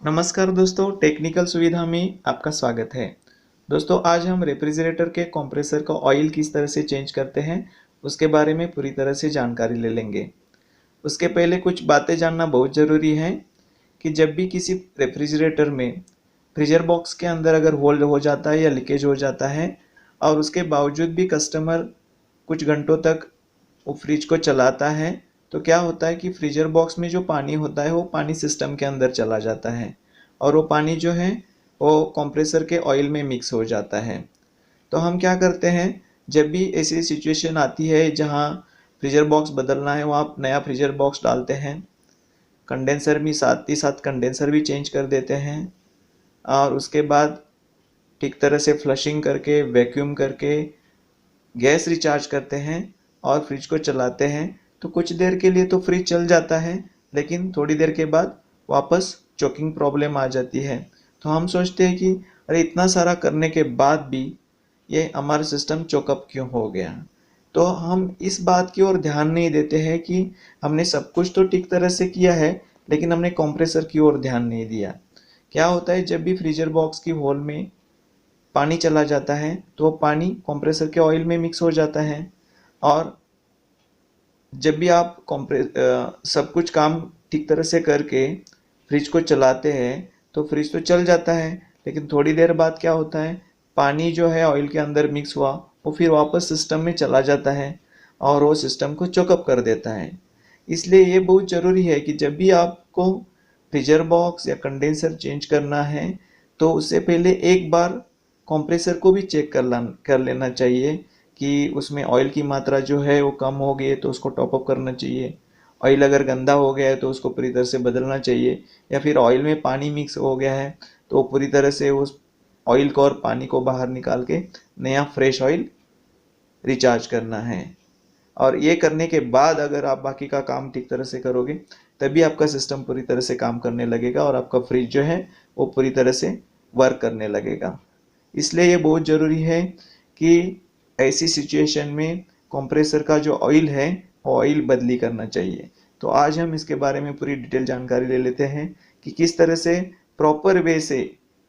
नमस्कार दोस्तों, टेक्निकल सुविधा में आपका स्वागत है। दोस्तों, आज हम रेफ्रिजरेटर के कंप्रेसर का ऑयल किस तरह से चेंज करते हैं उसके बारे में पूरी तरह से जानकारी ले लेंगे। उसके पहले कुछ बातें जानना बहुत ज़रूरी है कि जब भी किसी रेफ्रिजरेटर में फ्रीजर बॉक्स के अंदर अगर होल्ड हो जाता है या लीकेज हो जाता है और उसके बावजूद भी कस्टमर कुछ घंटों तक वो फ्रिज को चलाता है, तो क्या होता है कि फ्रीजर बॉक्स में जो पानी होता है वो पानी सिस्टम के अंदर चला जाता है और वो पानी जो है वो कंप्रेसर के ऑयल में मिक्स हो जाता है। तो हम क्या करते हैं, जब भी ऐसी सिचुएशन आती है जहाँ फ्रीजर बॉक्स बदलना है, वहाँ नया फ्रीजर बॉक्स डालते हैं, कंडेंसर भी साथ ही साथ कंडेंसर भी चेंज कर देते हैं और उसके बाद ठीक तरह से फ्लशिंग करके वैक्यूम करके गैस रिचार्ज करते हैं और फ्रिज को चलाते हैं। तो कुछ देर के लिए तो फ्रिज चल जाता है, लेकिन थोड़ी देर के बाद वापस चोकिंग प्रॉब्लम आ जाती है। तो हम सोचते हैं कि अरे इतना सारा करने के बाद भी ये हमारा सिस्टम चोकअप क्यों हो गया। तो हम इस बात की ओर ध्यान नहीं देते हैं कि हमने सब कुछ तो ठीक तरह से किया है, लेकिन हमने कंप्रेसर की ओर ध्यान नहीं दिया। क्या होता है, जब भी फ्रीजर बॉक्स की होल में पानी चला जाता है तो वो पानी कंप्रेसर के ऑयल में मिक्स हो जाता है और जब भी आप सब कुछ काम ठीक तरह से करके फ्रिज को चलाते हैं तो फ्रिज तो चल जाता है, लेकिन थोड़ी देर बाद क्या होता है, पानी जो है ऑयल के अंदर मिक्स हुआ वो फिर वापस सिस्टम में चला जाता है और वो सिस्टम को चोकअप कर देता है। इसलिए ये बहुत ज़रूरी है कि जब भी आपको फ्रीजर बॉक्स या कंडेंसर चेंज करना है तो उससे पहले एक बार कंप्रेसर को भी चेक कर लेना चाहिए कि उसमें ऑयल की मात्रा जो है वो कम हो गई है तो उसको टॉप अप करना चाहिए। ऑयल अगर गंदा हो गया है तो उसको पूरी तरह से बदलना चाहिए, या फिर ऑयल में पानी मिक्स हो गया है तो पूरी तरह से उस ऑयल को और पानी को बाहर निकाल के नया फ्रेश ऑयल रिचार्ज करना है। और ये करने के बाद अगर आप बाकी का काम ठीक तरह से करोगे तभी आपका सिस्टम पूरी तरह से काम करने लगेगा और आपका फ्रिज जो है वो पूरी तरह से वर्क करने लगेगा। इसलिए ये बहुत ज़रूरी है कि ऐसी सिचुएशन में कंप्रेसर का जो ऑयल है वो ऑयल बदली करना चाहिए। तो आज हम इसके बारे में पूरी डिटेल जानकारी ले लेते हैं कि किस तरह से प्रॉपर वे से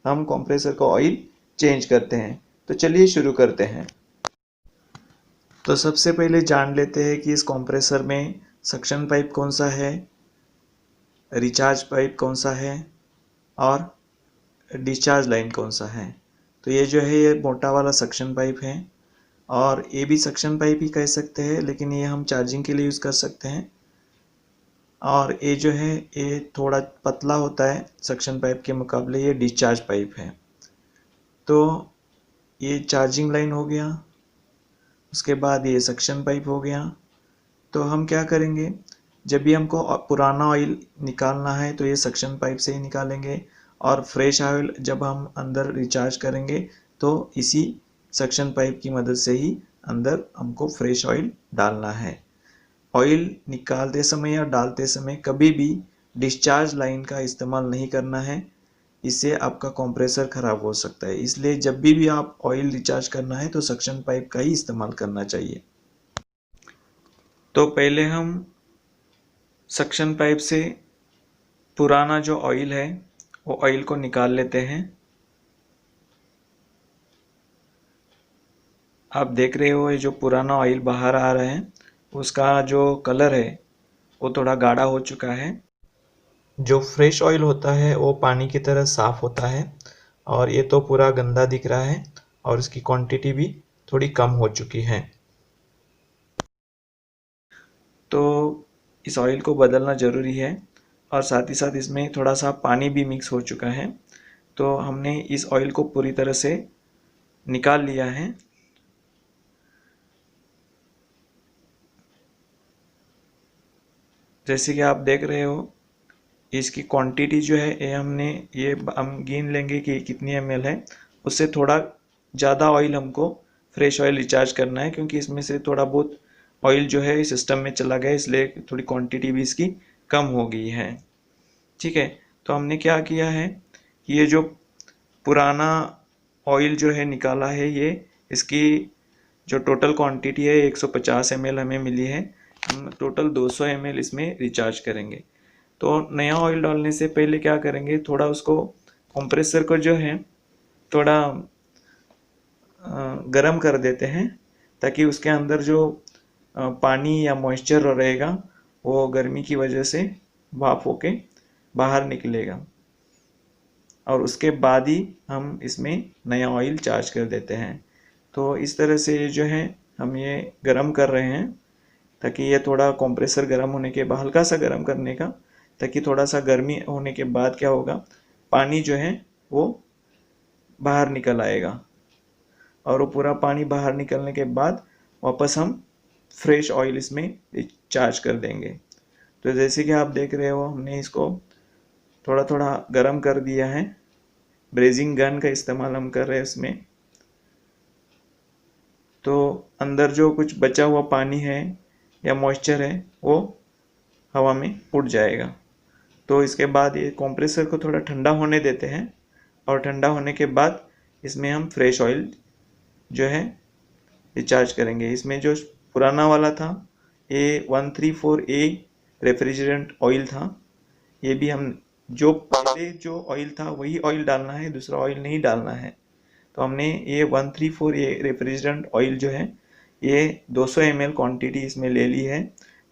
हम कंप्रेसर का ऑयल चेंज करते हैं। तो चलिए शुरू करते हैं। तो सबसे पहले जान लेते हैं कि इस कंप्रेसर में सक्शन पाइप कौन सा है, रिचार्ज पाइप कौन सा है और डिस्चार्ज लाइन कौन सा है। तो ये जो है ये मोटा वाला सक्शन पाइप है और ये भी सक्शन पाइप ही कह सकते हैं, लेकिन ये हम चार्जिंग के लिए यूज़ कर सकते हैं। और ये जो है ये थोड़ा पतला होता है सक्शन पाइप के मुकाबले, ये डिस्चार्ज पाइप है। तो ये चार्जिंग लाइन हो गया, उसके बाद ये सक्शन पाइप हो गया। तो हम क्या करेंगे, जब भी हमको पुराना ऑयल निकालना है तो ये सक्शन पाइप से ही निकालेंगे और फ्रेश ऑयल जब हम अंदर रिचार्ज करेंगे तो इसी सक्शन पाइप की मदद से ही अंदर हमको फ्रेश ऑयल डालना है। ऑयल निकालते समय या डालते समय कभी भी डिस्चार्ज लाइन का इस्तेमाल नहीं करना है, इससे आपका कंप्रेसर ख़राब हो सकता है। इसलिए जब भी आप ऑयल रिचार्ज करना है तो सक्शन पाइप का ही इस्तेमाल करना चाहिए। तो पहले हम सक्शन पाइप से पुराना जो ऑयल है वो ऑयल को निकाल लेते हैं। आप देख रहे हो ये जो पुराना ऑयल बाहर आ रहा है उसका जो कलर है वो थोड़ा गाढ़ा हो चुका है। जो फ्रेश ऑयल होता है वो पानी की तरह साफ़ होता है और ये तो पूरा गंदा दिख रहा है और इसकी क्वांटिटी भी थोड़ी कम हो चुकी है। तो इस ऑयल को बदलना ज़रूरी है और साथ ही साथ इसमें थोड़ा सा पानी भी मिक्स हो चुका है। तो हमने इस ऑयल को पूरी तरह से निकाल लिया है। जैसे कि आप देख रहे हो इसकी क्वांटिटी जो है ये हम गिन लेंगे कि कितनी ml है। उससे थोड़ा ज़्यादा ऑयल हमको फ्रेश ऑयल रिचार्ज करना है, क्योंकि इसमें से थोड़ा बहुत ऑयल जो है सिस्टम में चला गया, इसलिए थोड़ी क्वांटिटी भी इसकी कम हो गई है। ठीक है, तो हमने क्या किया है कि ये जो पुराना ऑयल जो है निकाला है, ये इसकी जो टोटल क्वांटिटी है 150 ml हमें मिली है। हम टोटल 200 ml इसमें रिचार्ज करेंगे। तो नया ऑयल डालने से पहले क्या करेंगे, थोड़ा उसको कंप्रेसर को जो है थोड़ा गरम कर देते हैं, ताकि उसके अंदर जो पानी या मॉइस्चर रहेगा वो गर्मी की वजह से भाप होके बाहर निकलेगा, और उसके बाद ही हम इसमें नया ऑयल चार्ज कर देते हैं। तो इस तरह से जो है हम ये गरम कर रहे हैं, ताकि ये थोड़ा कंप्रेसर गर्म होने के बाद, हल्का सा गर्म करने का, ताकि थोड़ा सा गर्मी होने के बाद क्या होगा, पानी जो है वो बाहर निकल आएगा, और वो पूरा पानी बाहर निकलने के बाद वापस हम फ्रेश ऑयल इसमें चार्ज कर देंगे। तो जैसे कि आप देख रहे हो, हमने इसको थोड़ा थोड़ा गर्म कर दिया है, ब्रेजिंग गन का इस्तेमाल हम कर रहे हैं इसमें। तो अंदर जो कुछ बचा हुआ पानी है या मॉइस्चर है वो हवा में उड़ जाएगा। तो इसके बाद ये कंप्रेसर को थोड़ा ठंडा होने देते हैं, और ठंडा होने के बाद इसमें हम फ्रेश ऑयल जो है रिचार्ज करेंगे। इसमें जो पुराना वाला था A134A रेफ्रिजरेंट ऑयल था, ये भी हम जो पहले जो ऑयल था वही ऑयल डालना है, दूसरा ऑयल नहीं डालना है। तो हमने ये 134A रेफ्रिजरेंट ऑयल जो है ये 200 ml क्वांटिटी इसमें ले ली है।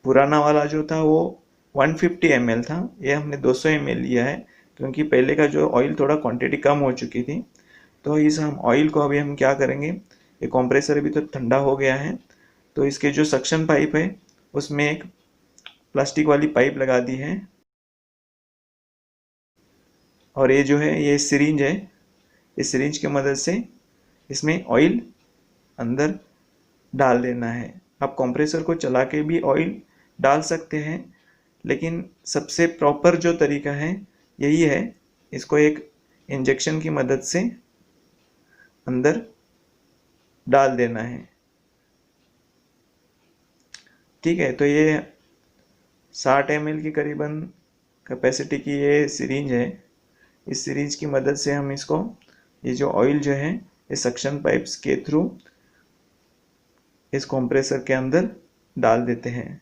पुराना वाला जो था वो 150 ml था, ये हमने 200 ml लिया है, क्योंकि पहले का जो ऑयल थोड़ा क्वांटिटी कम हो चुकी थी। तो इस हम ऑयल को अभी हम क्या करेंगे, ये कंप्रेसर अभी तो ठंडा हो गया है, तो इसके जो सक्शन पाइप है उसमें एक प्लास्टिक वाली पाइप लगा दी है, और ये जो है ये सिरिंज है, इस सिरिंज की मदद से इसमें ऑयल अंदर डाल देना है। आप कंप्रेसर को चला के भी ऑयल डाल सकते हैं, लेकिन सबसे प्रॉपर जो तरीका है यही है, इसको एक इंजेक्शन की मदद से अंदर डाल देना है। ठीक है, तो ये 60 ml की करीबन कैपेसिटी की ये सिरिंज है। इस सिरिंज की मदद से हम इसको, ये जो ऑयल जो है ये सक्शन पाइप्स के थ्रू इस कंप्रेसर के अंदर डाल देते हैं।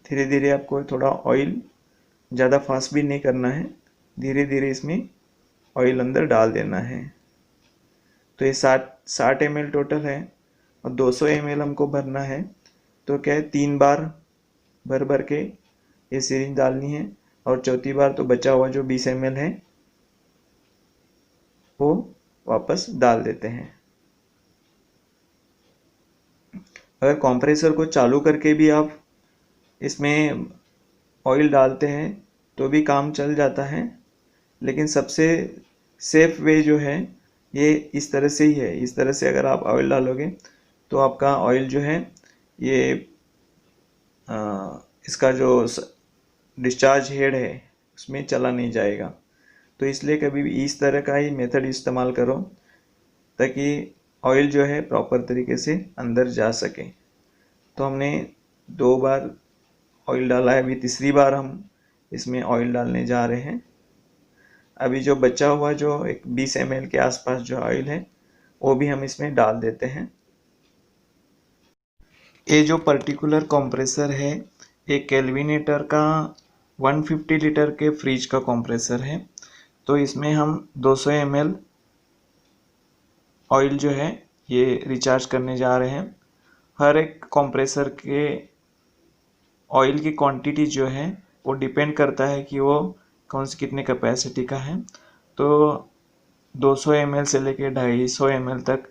धीरे धीरे आपको थोड़ा ऑयल ज़्यादा फास्ट भी नहीं करना है, धीरे धीरे इसमें ऑयल अंदर डाल देना है। तो ये 60 ml टोटल है, और 200 ml हमको भरना है। तो क्या है, 3 बार भर भर के ये सिरिंज डालनी है, और चौथी बार तो बचा हुआ जो 20 ml है वो वापस डाल देते हैं। अगर कंप्रेसर को चालू करके भी आप इसमें ऑयल डालते हैं तो भी काम चल जाता है, लेकिन सबसे सेफ वे जो है ये इस तरह से ही है। इस तरह से अगर आप ऑयल डालोगे तो आपका ऑयल जो है ये इसका जो डिस्चार्ज हेड है उसमें चला नहीं जाएगा। तो इसलिए कभी भी इस तरह का ही मेथड इस्तेमाल करो, ताकि ऑयल जो है प्रॉपर तरीके से अंदर जा सके। तो हमने 2 बार ऑयल डाला है, अभी तीसरी बार हम इसमें ऑयल डालने जा रहे हैं। अभी जो बचा हुआ जो एक 20 ml के आसपास जो ऑयल है वो भी हम इसमें डाल देते हैं। ये जो पर्टिकुलर कंप्रेसर है ये केल्विनेटर का 150 लीटर के फ्रिज का कंप्रेसर है। तो इसमें हम 200 ml ऑयल जो है ये रिचार्ज करने जा रहे हैं। हर एक कंप्रेसर के ऑयल की क्वांटिटी जो है वो डिपेंड करता है कि वो कौन सी कितने कैपेसिटी का है। तो 200 ml से लेके 250 ml तक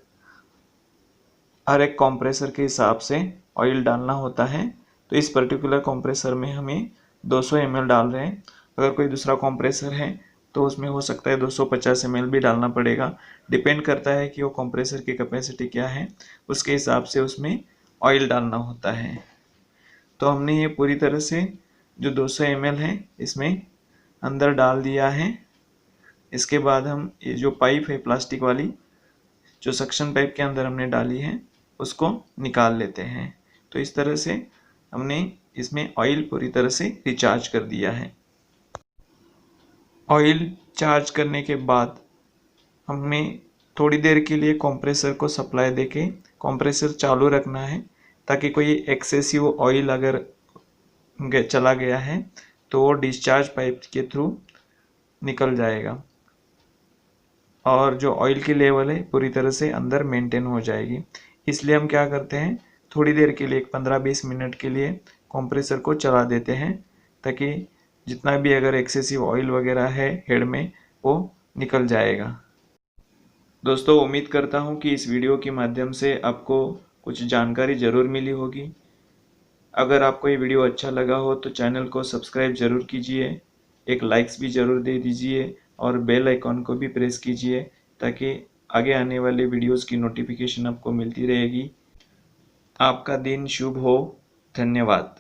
हर एक कंप्रेसर के हिसाब से ऑयल डालना होता है। तो इस पर्टिकुलर कंप्रेसर में हमें 200 ml डाल रहे हैं। अगर कोई दूसरा कंप्रेसर है तो उसमें हो सकता है 250 ml भी डालना पड़ेगा, डिपेंड करता है कि वो कंप्रेसर की कैपेसिटी क्या है, उसके हिसाब से उसमें ऑयल डालना होता है। तो हमने ये पूरी तरह से जो 200 ml है इसमें अंदर डाल दिया है। इसके बाद हम ये जो पाइप है प्लास्टिक वाली, जो सक्शन पाइप के अंदर हमने डाली है उसको निकाल लेते हैं। तो इस तरह से हमने इसमें ऑयल पूरी तरह से रिचार्ज कर दिया है। ऑयल चार्ज करने के बाद हमें थोड़ी देर के लिए कंप्रेसर को सप्लाई देके कंप्रेसर चालू रखना है, ताकि कोई एक्सेसिव ऑयल अगर चला गया है तो वो डिस्चार्ज पाइप के थ्रू निकल जाएगा और जो ऑयल की लेवल है पूरी तरह से अंदर मेंटेन हो जाएगी। इसलिए हम क्या करते हैं, थोड़ी देर के लिए 15-20 मिनट के लिए कंप्रेसर को चला देते हैं ताकि जितना भी अगर एक्सेसिव ऑयल वगैरह है हेड में वो निकल जाएगा। दोस्तों, उम्मीद करता हूँ कि इस वीडियो के माध्यम से आपको कुछ जानकारी ज़रूर मिली होगी। अगर आपको ये वीडियो अच्छा लगा हो तो चैनल को सब्सक्राइब ज़रूर कीजिए, एक लाइक्स भी ज़रूर दे दीजिए और बेल आइकॉन को भी प्रेस कीजिए ताकि आगे आने वाले वीडियोस की नोटिफिकेशन आपको मिलती रहेगी। आपका दिन शुभ हो। धन्यवाद।